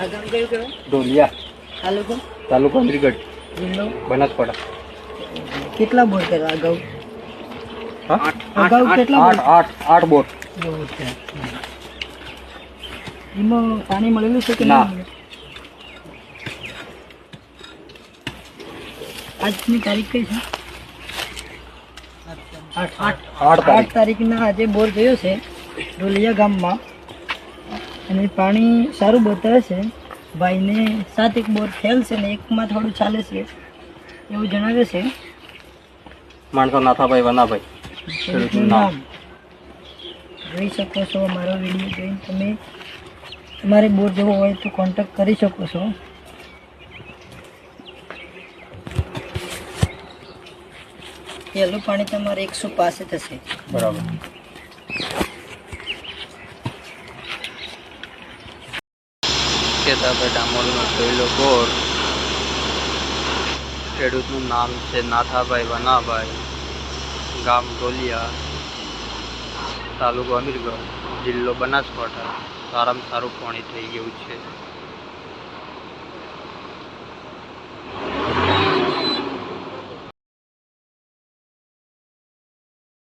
આ ગામ કયું કહેવાય? ઢોલિયા, તાલુકો? તાલુકો અમીરગઢ, જિલ્લો? બનાસકાંઠા. કેટલા બોર કર્યા અગાઉ? હા, અગાઉ કેટલા બોર? આઠ બોર. બોર છે. એમાં પાણી મળેલું છે કે ના. નહીં? આજની તારીખ કઈ છે? 8 તારીખના આજે બોર ગયો છે ઢોલિયા ગામમાં અને પાણી સારું બતાવે છે. ભાઈને 7 એક બોર ફેલ છે ને એકમાં થોડું ચાલે છે એવું જણાવે છે. માણસો નાથાભાઈ વનાભાઈ. ખેડૂતનું નામ જોઈ શકો છો. મારો વિડીયો જોઈને તમે તમારે બોર જવો હોય તો કોન્ટેક્ટ કરી શકો છો. પહેલું પાણી તમારે 100 પાસે થશે. બરાબર. કેતાભાઈ ડામોરનો પહેલો બોર. ખેડૂતનું નામ છે નાથાભાઈ વનાભાઈ, ગામ ઢોલિયા, તાલુકો અમીરગઢ, જિલ્લો બનાસકાંઠા. સારામાં સારું પાણી થઈ ગયું છે.